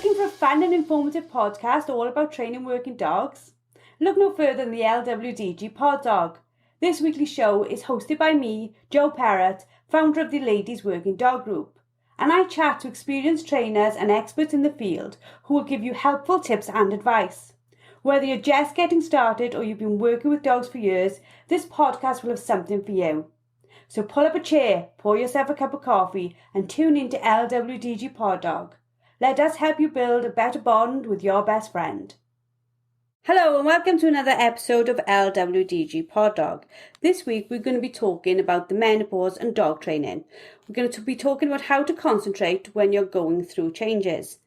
Looking for a fun and informative podcast all about training working dogs? Look no further than the LWDG Pod Dog. This weekly show is hosted by me, Jo Perrott, founder of the Ladies Working Dog Group, and I chat to experienced trainers and experts in the field who will give you helpful tips and advice. Whether you're just getting started or you've been working with dogs for years, this podcast will have something for you. So pull up a chair, pour yourself a cup of coffee, and tune in to LWDG Pod Dog. Let us help you build a better bond with your best friend. Hello and welcome to another episode of LWDG Pod Dog. This week we're going to be talking about the menopause and dog training. We're going to be talking about how to concentrate when you're going through changes.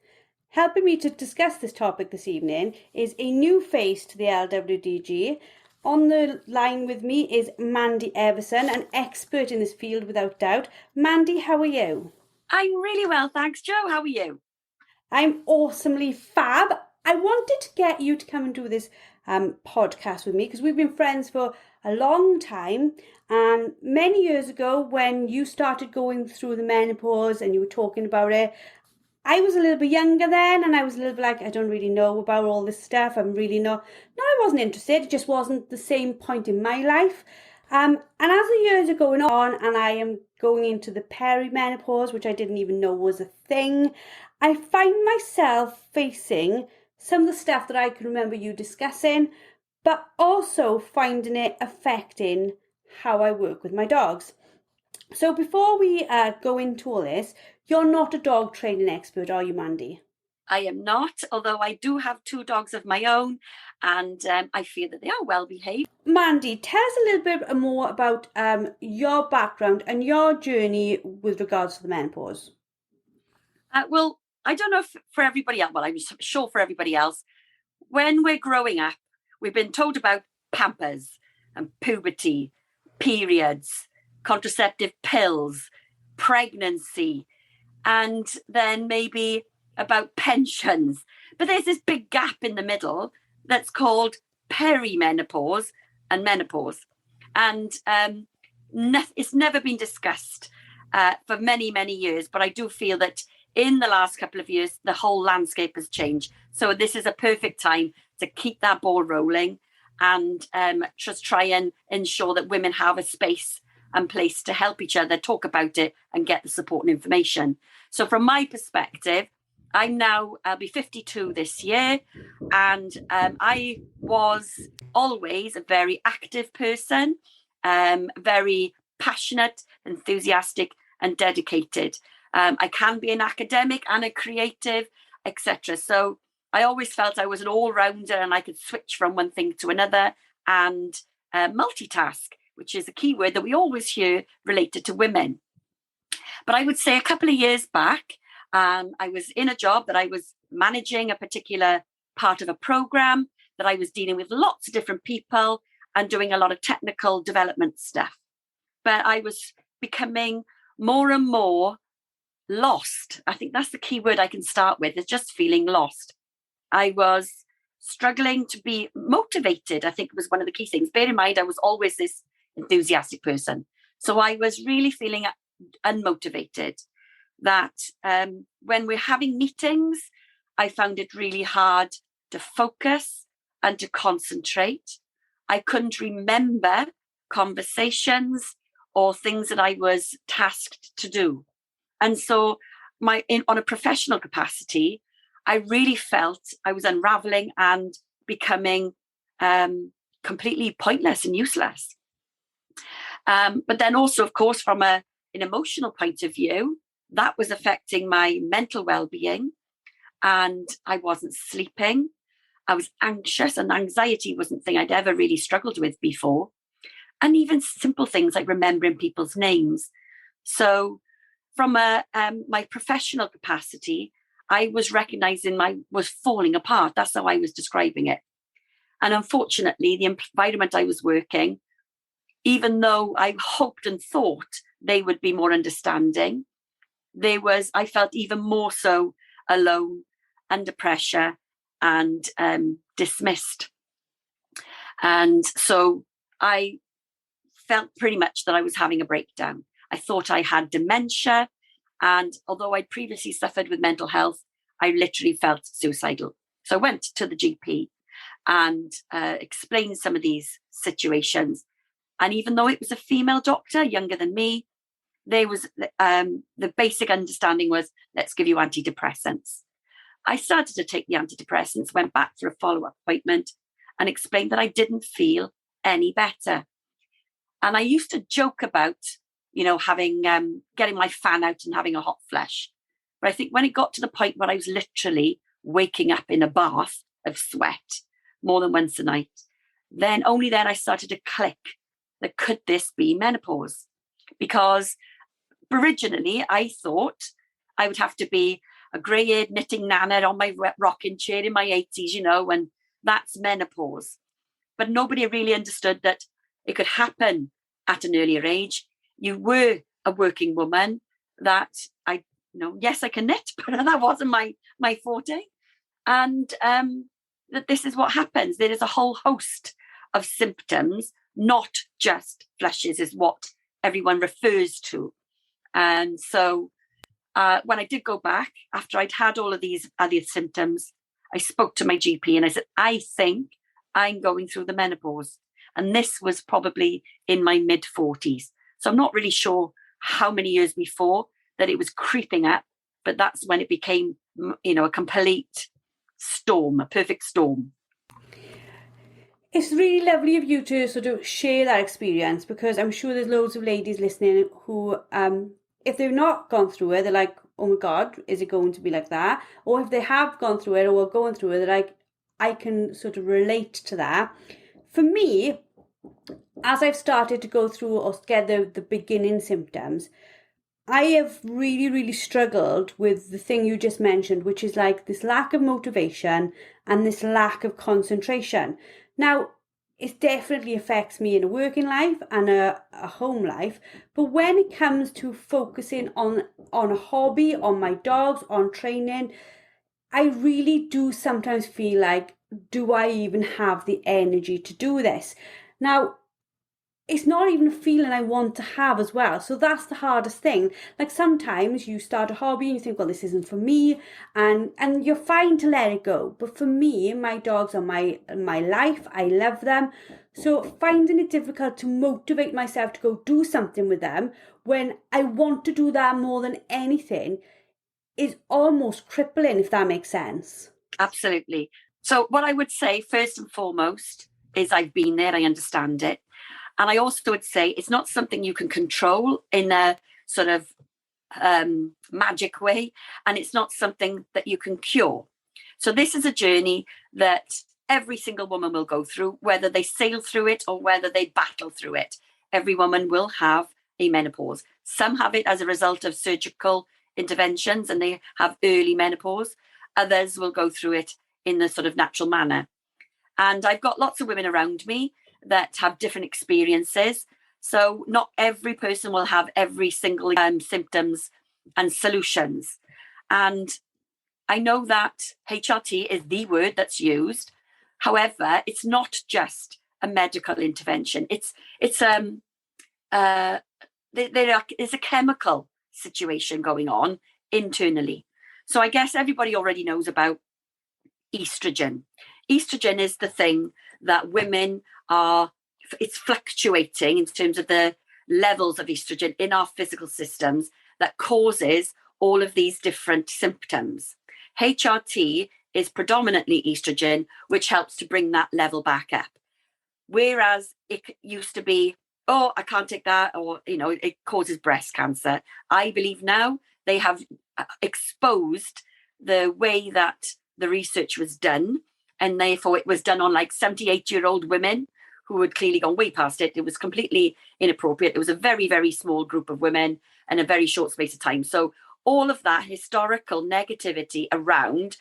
Helping me to discuss this topic this evening is a new face to the LWDG. On the line with me is Mandi Everson, an expert in this field without doubt. Mandi, how are you? I'm really well, thanks, Jo. How are you? I'm awesomely fab. I wanted to get you to come and do this podcast with me because we've been friends for a long time. And many years ago, when you started going through the menopause and you were talking about it, I was a little bit younger then, and I was a little bit like, I don't really know about all this stuff. I'm really not. No, I wasn't interested. It just wasn't the same point in my life. And as the years are going on, and I am going into the perimenopause, which I didn't even know was a thing, I find myself facing some of the stuff that I can remember you discussing, but also finding it affecting how I work with my dogs. So before we go into all this, you're not a dog training expert, are you, Mandi? I am not, although I do have two dogs of my own, and I feel that they are well behaved. Mandi, tell us a little bit more about your background and your journey with regards to the menopause. Well, I don't know if for everybody else, well, I'm sure for everybody else, when we're growing up, we've been told about Pampers and puberty, periods, contraceptive pills, pregnancy, and then maybe about pensions. But there's this big gap in the middle that's called perimenopause and menopause. And it's never been discussed for many, many years. But I do feel that in the last couple of years, the whole landscape has changed. So this is a perfect time to keep that ball rolling and just try and ensure that women have a space and place to help each other, talk about it and get the support and information. So from my perspective, I'll be 52 this year, and I was always a very active person, very passionate, enthusiastic and dedicated. I can be an academic and a creative, etc. So I always felt I was an all-rounder and I could switch from one thing to another and multitask, which is a key word that we always hear related to women. But I would say a couple of years back, I was in a job that I was managing a particular part of a program, that I was dealing with lots of different people and doing a lot of technical development stuff. But I was becoming more and more lost. I think that's the key word I can start with, is just feeling lost. I was struggling to be motivated. I think it was one of the key things. Bear in mind, I was always this enthusiastic person. So I was really feeling unmotivated. That when we're having meetings, I found it really hard to focus and to concentrate. I couldn't remember conversations or things that I was tasked to do. And so on a professional capacity, I really felt I was unraveling and becoming completely pointless and useless. But then also, of course, from an emotional point of view, that was affecting my mental well-being, and I wasn't sleeping. I was anxious, and anxiety wasn't a thing I'd ever really struggled with before. And even simple things like remembering people's names. So from my professional capacity, I was recognizing was falling apart. That's how I was describing it. And unfortunately, the environment I was working, even though I hoped and thought they would be more understanding, I felt even more so alone, under pressure and dismissed. And so I felt pretty much that I was having a breakdown. I thought I had dementia. And although I'd previously suffered with mental health, I literally felt suicidal. So I went to the GP and explained some of these situations. And even though it was a female doctor, younger than me, there was the basic understanding was, let's give you antidepressants. I started to take the antidepressants, went back for a follow-up appointment and explained that I didn't feel any better. And I used to joke about, having getting my fan out and having a hot flush. But I think when it got to the point where I was literally waking up in a bath of sweat more than once a night, only then I started to click that could this be menopause? Because originally I thought I would have to be a grey-haired knitting nana on my rocking chair in my 80s, and that's menopause. But nobody really understood that it could happen at an earlier age. You were a working woman that yes, I can knit, but that wasn't my forte. And that this is what happens. There is a whole host of symptoms, not just flushes is what everyone refers to. And so when I did go back, after I'd had all of these other symptoms, I spoke to my GP and I said, I think I'm going through the menopause. And this was probably in my mid-40s. So I'm not really sure how many years before that it was creeping up, but that's when it became, a complete storm, a perfect storm. It's really lovely of you to sort of share that experience, because I'm sure there's loads of ladies listening who, if they've not gone through it, they're like, oh my God, is it going to be like that? Or if they have gone through it or are going through it, they're like, I can sort of relate to that. For me, as I've started to go through or get the beginning symptoms, I have really, really struggled with the thing you just mentioned, which is like this lack of motivation and this lack of concentration. Now, it definitely affects me in a working life and a home life. But when it comes to focusing on a hobby, on my dogs, on training, I really do sometimes feel like, do I even have the energy to do this? Now, it's not even a feeling I want to have as well. So that's the hardest thing. Like sometimes you start a hobby and you think, well, this isn't for me, and you're fine to let it go. But for me, my dogs are my life. I love them. So finding it difficult to motivate myself to go do something with them when I want to do that more than anything is almost crippling, if that makes sense. Absolutely. So what I would say first and foremost is I've been there, I understand it. And I also would say it's not something you can control in a sort of magic way. And it's not something that you can cure. So this is a journey that every single woman will go through, whether they sail through it or whether they battle through it. Every woman will have a menopause. Some have it as a result of surgical interventions and they have early menopause. Others will go through it in the sort of natural manner. And I've got lots of women around me that have different experiences. So not every person will have every single symptoms and solutions. And I know that HRT is the word that's used. However, it's not just a medical intervention. It's a chemical situation going on internally. So I guess everybody already knows about estrogen. Estrogen is the thing that women it's fluctuating in terms of the levels of estrogen in our physical systems that causes all of these different symptoms. HRT is predominantly estrogen, which helps to bring that level back up. Whereas it used to be, oh, I can't take that, or, it causes breast cancer. I believe now they have exposed the way that the research was done, and therefore it was done on like 78-year-old women who had clearly gone way past it. It was completely inappropriate. It was a very, very small group of women in a very short space of time. So all of that historical negativity around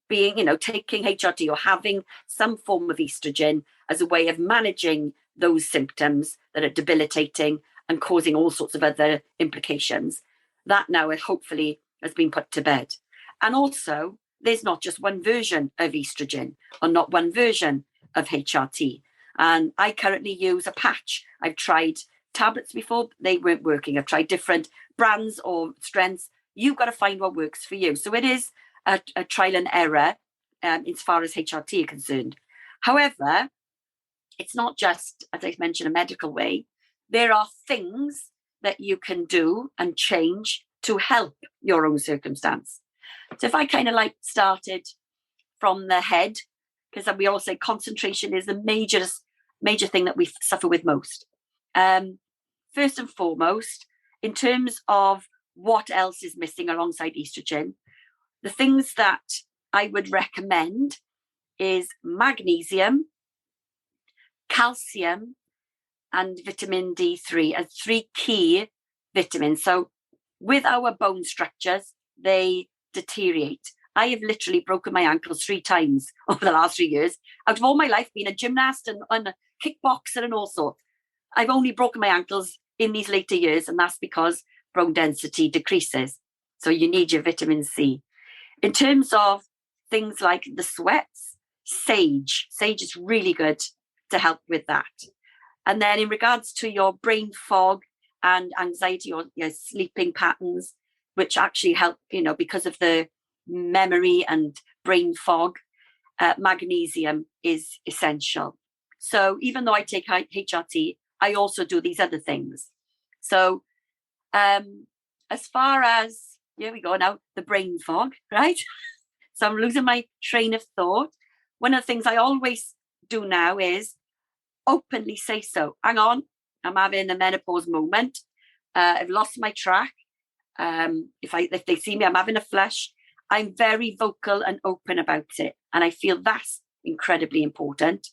being, taking HRT or having some form of estrogen as a way of managing those symptoms that are debilitating and causing all sorts of other implications, that now hopefully has been put to bed. And also, there's not just one version of estrogen or not one version of HRT. And I currently use a patch. I've tried tablets before, they weren't working. I've tried different brands or strengths. You've got to find what works for you. So it is a trial and error as far as HRT are concerned. However, it's not just, as I mentioned, a medical way. There are things that you can do and change to help your own circumstance. So if I kind of like started from the head, because we all say concentration is the major thing that we suffer with most. First and foremost, in terms of what else is missing alongside estrogen, the things that I would recommend is magnesium, calcium, and vitamin D3 as 3 key vitamins. So with our bone structures, they deteriorate. I have literally broken my ankles 3 times over the last 3 years. Out of all my life, being a gymnast and a kickboxer and all sorts, I've only broken my ankles in these later years, and that's because bone density decreases. So you need your vitamin C. In terms of things like the sweats, sage is really good to help with that. And then in regards to your brain fog and anxiety or your sleeping patterns, which actually help, because of the memory and brain fog, magnesium is essential. So even though I take HRT, I also do these other things. So as far as, here we go now, the brain fog, right? So I'm losing my train of thought. One of the things I always do now is openly say so. Hang on, I'm having a menopause moment. I've lost my track. If they see me, I'm having a flush. I'm very vocal and open about it. And I feel that's incredibly important.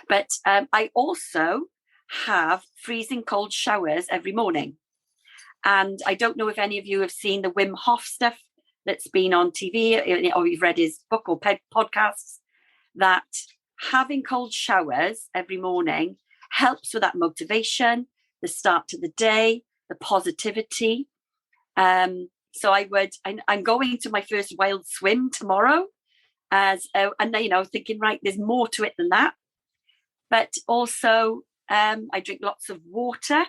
But I also have freezing cold showers every morning. And I don't know if any of you have seen the Wim Hof stuff that's been on TV or you've read his book or podcasts, that having cold showers every morning helps with that motivation, the start to the day, the positivity. So I'm going to my first wild swim tomorrow, and thinking, right, there's more to it than that. But also, I drink lots of water.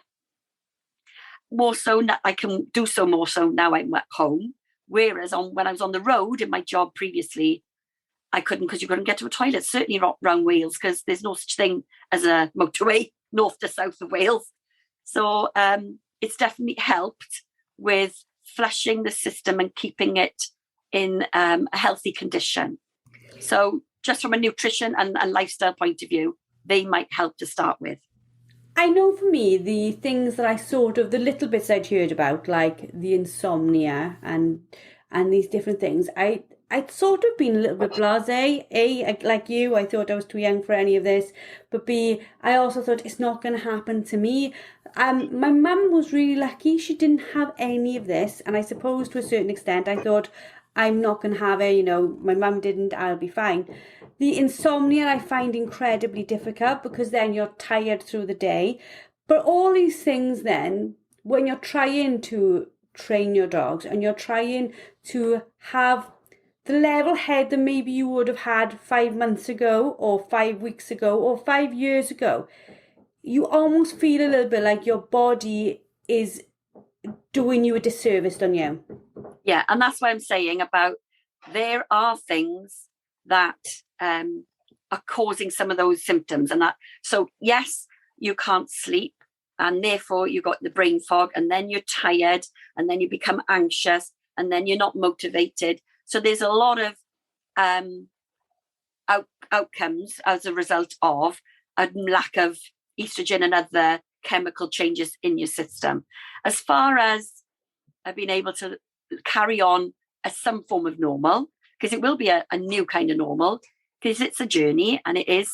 More so, I can do so more so now I'm at home. Whereas when I was on the road in my job previously, I couldn't, because you couldn't get to a toilet, certainly not around Wales, because there's no such thing as a motorway north to south of Wales. So it's definitely helped with flushing the system and keeping it in a healthy condition. So just from a nutrition and lifestyle point of view, they might help to start with. I know for me, the things that the little bits I'd heard about, like the insomnia and these different things, I'd sort of been a little bit blasé. A, like you, I thought I was too young for any of this. But B, I also thought it's not going to happen to me. My mum was really lucky. She didn't have any of this. And I suppose to a certain extent, I thought, I'm not going to have it, my mum didn't, I'll be fine. The insomnia I find incredibly difficult because then you're tired through the day. But all these things then, when you're trying to train your dogs and you're trying to have the level head that maybe you would have had 5 months ago or 5 weeks ago or 5 years ago, you almost feel a little bit like your body is doing you a disservice, don't you? Yeah, and that's what I'm saying about there are things that are causing some of those symptoms. And that, so yes, you can't sleep, and therefore you've got the brain fog, and then you're tired, and then you become anxious, and then you're not motivated. So there's a lot of outcomes as a result of a lack of estrogen and other chemical changes in your system. As far as being able to carry on as some form of normal, because it will be a new kind of normal, because it's a journey and it is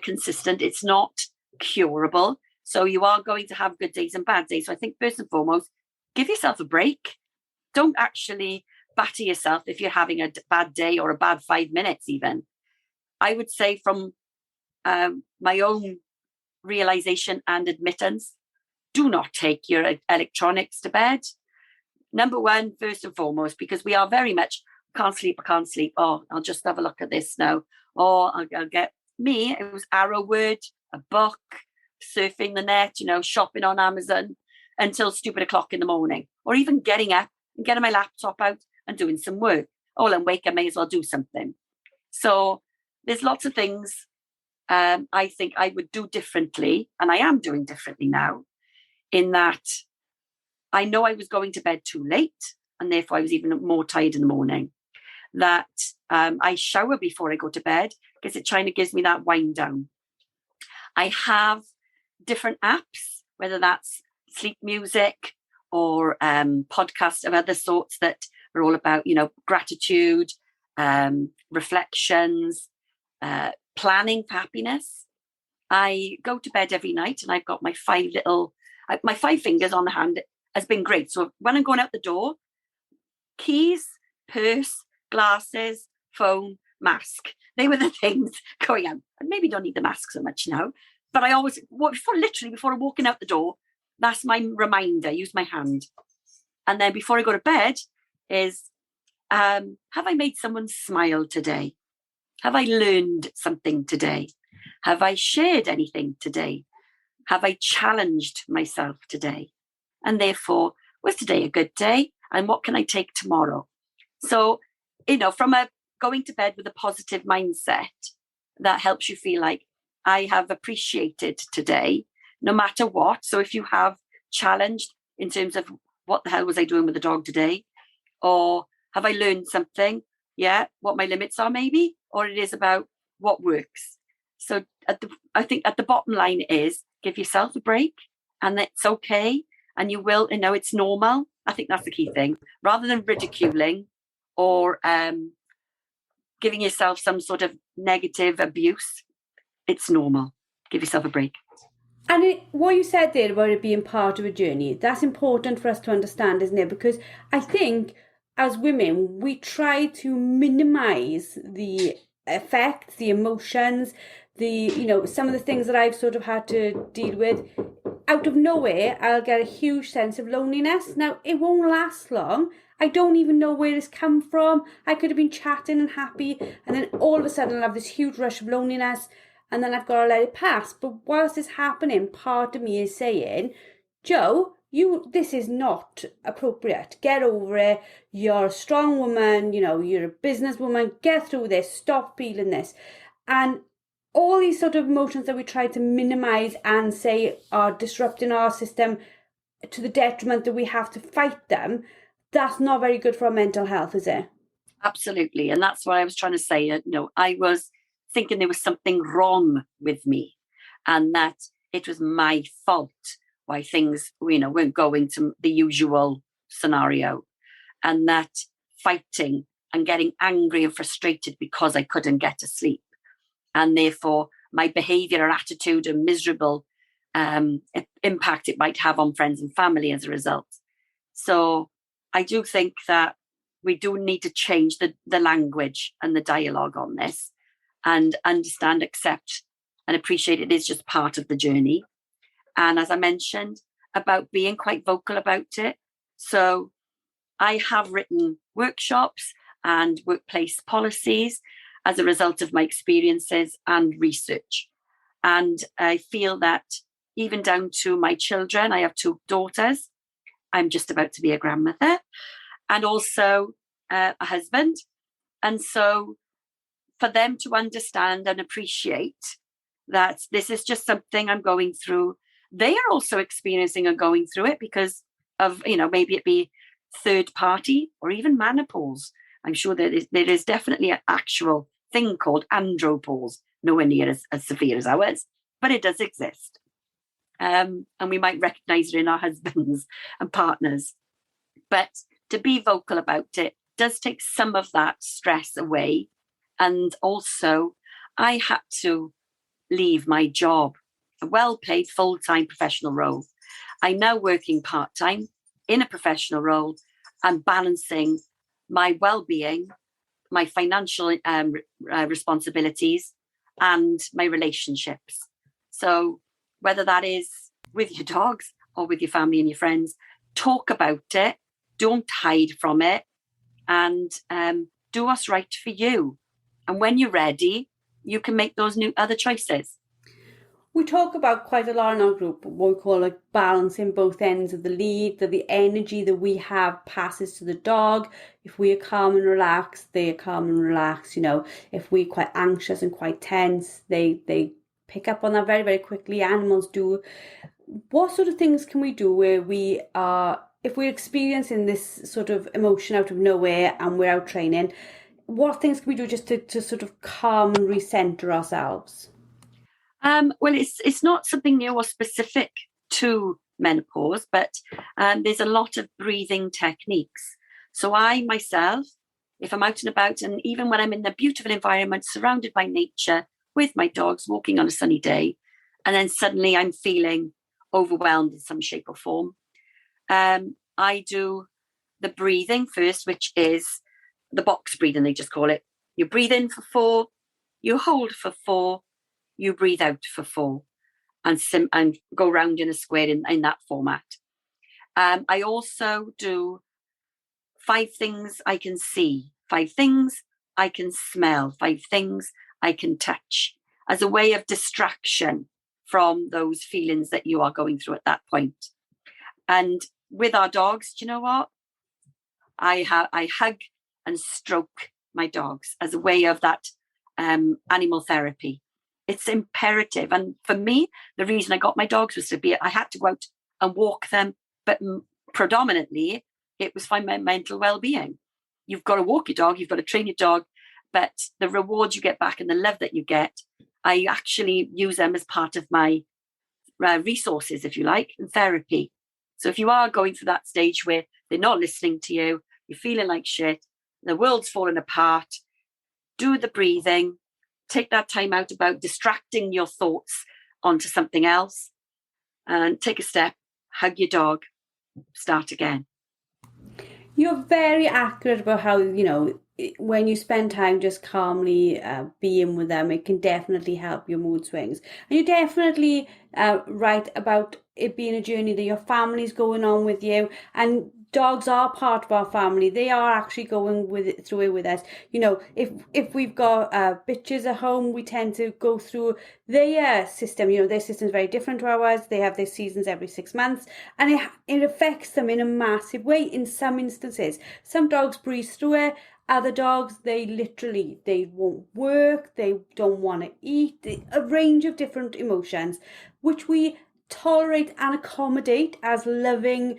consistent. It's not curable. So you are going to have good days and bad days. So I think first and foremost, give yourself a break. Don't actually batter yourself if you're having a bad day or a bad 5 minutes even. I would say from my own realization and admittance, do not take your electronics to bed. Number one, first and foremost, because we are very much, I can't sleep. Oh, I'll just have a look at this now. Or I'll get me, it was Arrowwood, a book, surfing the net, shopping on Amazon until stupid o'clock in the morning, or even getting up and getting my laptop out and doing some work. oh, I'm awake, I may as well do something. So there's lots of things I think I would do differently, and I am doing differently now, in that I know I was going to bed too late, and therefore I was even more tired in the morning. That I shower before I go to bed, because it kind of gives me that wind down. I have different apps, whether that's sleep music or podcasts of other sorts that are all about, gratitude, reflections, planning for happiness. I go to bed every night and I've got my 5 fingers on the hand has been great. So when I'm going out the door, keys, purse, glasses, phone, mask. They were the things going out. I maybe don't need the mask so much now, but I always, before I'm walking out the door, that's my reminder, use my hand. And then before I go to bed is, have I made someone smile today? Have I learned something today? Have I shared anything today? Have I challenged myself today? And therefore, was today a good day? And what can I take tomorrow? So, from going to bed with a positive mindset, that helps you feel like I have appreciated today, no matter what. So if you have challenged in terms of what the hell was I doing with the dog today? Or have I learned something? Yeah, what my limits are maybe, or it is about what works. So I think at the bottom line is give yourself a break, and it's okay. And you will, it's normal. I think that's the key thing. Rather than ridiculing or giving yourself some sort of negative abuse, it's normal. Give yourself a break. And what you said there about it being part of a journey, that's important for us to understand, isn't it? Because I think as women, we try to minimize the effects, the emotions, some of the things that I've sort of had to deal with. Out of nowhere, I'll get a huge sense of loneliness. Now, it won't last long. I don't even know where it's come from. I could have been chatting and happy, and then all of a sudden I'll have this huge rush of loneliness, and then I've got to let it pass. But whilst it's happening, part of me is saying, Jo, this is not appropriate. Get over it. You're a strong woman, you're a businesswoman. Get through this. Stop feeling this. And all these sort of emotions that we try to minimize and say are disrupting our system to the detriment that we have to fight them, that's not very good for our mental health, is it? Absolutely. And that's what I was trying to say. I was thinking there was something wrong with me, and that it was my fault why things, weren't going to the usual scenario, and that fighting and getting angry and frustrated because I couldn't get to sleep. And therefore my behavior or attitude and miserable impact it might have on friends and family as a result. So I do think that we do need to change the language and the dialogue on this, and understand, accept and appreciate it is just part of the journey. And as I mentioned, about being quite vocal about it. So I have written workshops and workplace policies as a result of my experiences and research. And I feel that even down to my children, I have 2 daughters. I'm just about to be a grandmother, and also a husband. And so for them to understand and appreciate that this is just something I'm going through, they are also experiencing and going through it because of, maybe it be third party or even menopause. I'm sure there is definitely an actual thing called andropause, nowhere near as severe as ours, but it does exist. And we might recognize it in our husbands and partners. But to be vocal about it does take some of that stress away. And also, I had to leave my job, a well-paid full-time professional role. I'm now working part-time in a professional role and balancing my well-being, my financial responsibilities, and my relationships. So whether that is with your dogs or with your family and your friends, talk about it, don't hide from it, and do what's right for you. And when you're ready, you can make those new other choices. we talk about quite a lot in our group, what we call like balancing both ends of the lead, that the energy that we have passes to the dog. If we are calm and relaxed, they are calm and relaxed. You know, if we're quite anxious and quite tense, they pick up on that very, very quickly. Animals do. What sort of things can we do where we are, if we're experiencing this sort of emotion out of nowhere and we're out training, what things can we do just to sort of calm and recenter ourselves? Well, it's not something new or specific to menopause, but there's a lot of breathing techniques. So I myself, if I'm out and about, and even when I'm in a beautiful environment, surrounded by nature, with my dogs, walking on a sunny day, and then suddenly I'm feeling overwhelmed in some shape or form, I do the breathing first, which is the box breathing, they just call it. You breathe in for 4, you hold for 4, you breathe out for 4, and go round in a square in that format. I also do 5 things I can see, 5 things I can smell, 5 things I can touch, as a way of distraction from those feelings that you are going through at that point. And with our dogs, do you know what? I hug and stroke my dogs as a way of that animal therapy. It's imperative. And for me, the reason I got my dogs was I had to go out and walk them, but predominantly it was for my mental well-being. You've got to walk your dog, you've got to train your dog, but the rewards you get back and the love that you get, I actually use them as part of my resources, if you like, and therapy. So if you are going through that stage where they're not listening to you, you're feeling like shit, the world's falling apart, do the breathing, take that time out about distracting your thoughts onto something else, and take a step, hug your dog, start again. You're very accurate about how, you know, when you spend time just calmly being with them, it can definitely help your mood swings. And you're definitely right about it being a journey that your family's going on with you. And dogs are part of our family. They are actually going through it with us. You know, if we've got bitches at home, we tend to go through their system. You know, their system's very different to ours. They have their seasons every 6 months, and it affects them in a massive way. In some instances, some dogs breeze through it. Other dogs, they won't work, they don't want to eat, a range of different emotions, which we tolerate and accommodate as loving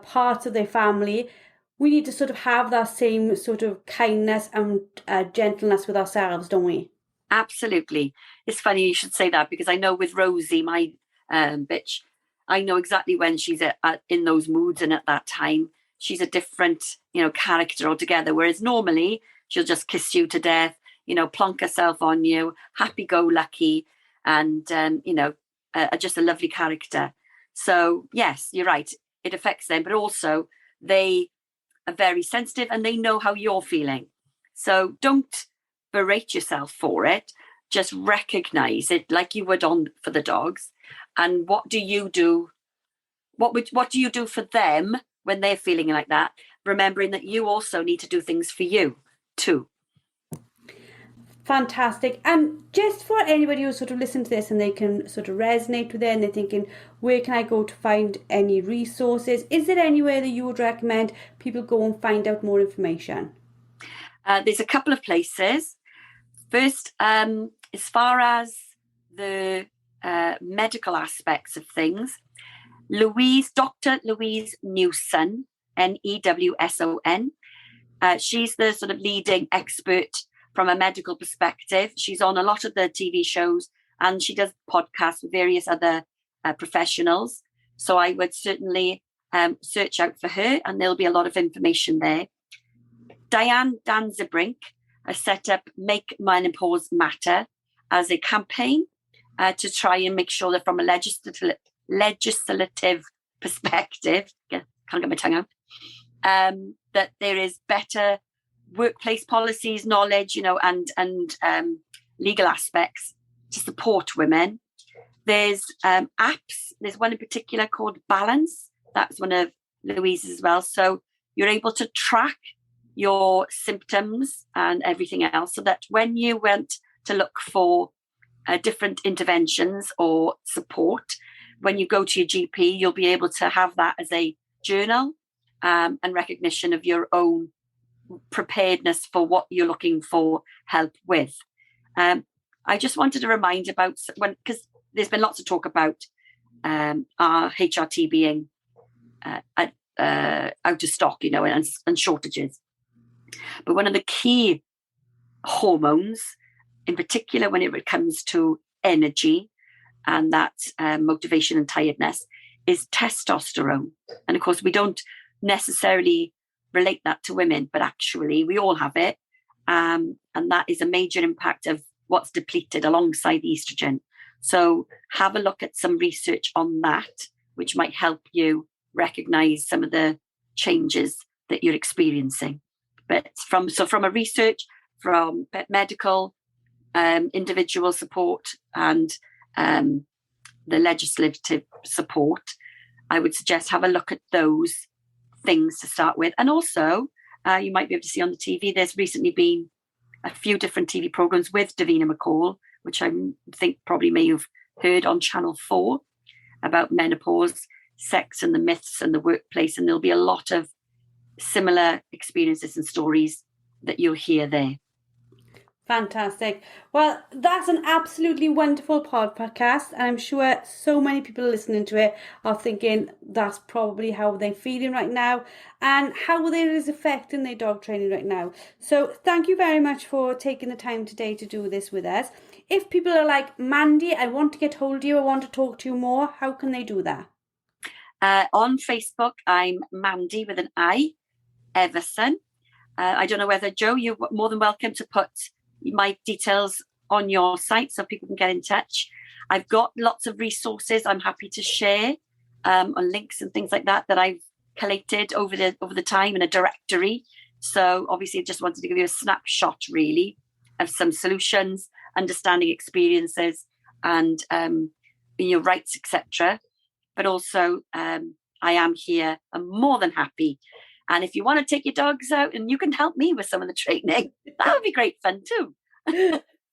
parts of their family. We need to sort of have that same sort of kindness and gentleness with ourselves, don't we? Absolutely. It's funny you should say that, because I know with Rosie, my bitch, I know exactly when she's in those moods, and at that time she's a different, character altogether. Whereas normally she'll just kiss you to death, plonk herself on you, happy-go-lucky, and just a lovely character. So yes, you're right. It affects them, but also they are very sensitive and they know how you're feeling. So don't berate yourself for it. Just recognize it like you would for the dogs. And what do you do? What do you do for them when they're feeling like that? Remembering that you also need to do things for you too. Fantastic. And just for anybody who sort of listens to this and they can sort of resonate with it and they're thinking, where can I go to find any resources? Is there anywhere that you would recommend people go and find out more information? There's a couple of places. First, as far as the medical aspects of things, Dr. Louise Newson, Newson, she's the sort of leading expert from a medical perspective. She's on a lot of the TV shows and she does podcasts with various other professionals. So I would certainly search out for her and there'll be a lot of information there. Diane Danzebrink has set up Make Menopause Matter as a campaign to try and make sure that from a legislative perspective, can't get my tongue out, that there is better workplace policies, knowledge, and legal aspects to support women. There's apps. There's one in particular called Balance. That's one of Louise's as well. So you're able to track your symptoms and everything else, so that when you went to look for different interventions or support. When you go to your GP, you'll be able to have that as a journal and recognition of your own preparedness for what you're looking for help with. I just wanted to remind about because there's been lots of talk about our HRT being out of stock, and shortages. But one of the key hormones, in particular when it comes to energy and that motivation and tiredness, is testosterone. And of course, we don't necessarily relate that to women, but actually we all have it. And that is a major impact of what's depleted alongside the estrogen. So have a look at some research on that, which might help you recognize some of the changes that you're experiencing. But from a research, from medical, individual support, and the legislative support, I would suggest have a look at those things to start with. And also, you might be able to see on the TV, there's recently been a few different TV programs with Davina McCall, which I think probably may have heard on Channel 4, about menopause, sex and the myths and the workplace. And there'll be a lot of similar experiences and stories that you'll hear there. Fantastic. Well, that's an absolutely wonderful podcast, and I'm sure so many people listening to it are thinking that's probably how they're feeling right now and how it is affecting their dog training right now. So thank you very much for taking the time today to do this with us. If people are like, Mandi, I want to get hold of you, I want to talk to you more, how can they do that? On Facebook, I'm Mandi with an I, Everson. I don't know whether, Joe, you're more than welcome to put my details on your site so people can get in touch. I've got lots of resources I'm happy to share on links and things like that I've collated over the time in a directory. So obviously I just wanted to give you a snapshot really of some solutions, understanding experiences and your rights, etc. But also I am here. I'm more than happy. And if you want to take your dogs out and you can help me with some of the training, that would be great fun too.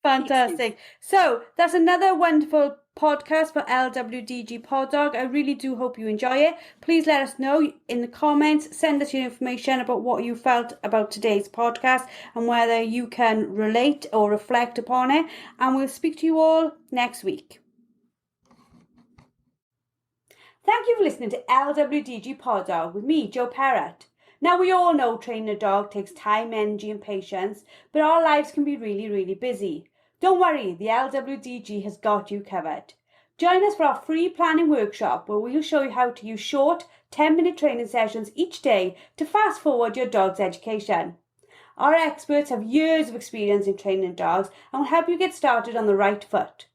Fantastic. So that's another wonderful podcast for LWDG Pod Dog. I really do hope you enjoy it. Please let us know in the comments. Send us your information about what you felt about today's podcast and whether you can relate or reflect upon it. And we'll speak to you all next week. Thank you for listening to LWDG Pod Dog with me, Jo Perrott. Now, we all know training a dog takes time, energy and patience, but our lives can be really, really busy. Don't worry, the LWDG has got you covered. Join us for our free planning workshop where we'll show you how to use short 10-minute training sessions each day to fast forward your dog's education. Our experts have years of experience in training dogs and will help you get started on the right foot.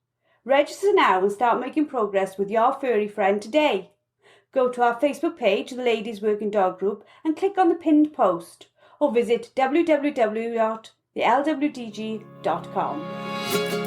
Register now and start making progress with your furry friend today. Go to our Facebook page, the Ladies Working Dog Group, and click on the pinned post, or visit www.thelwdg.com.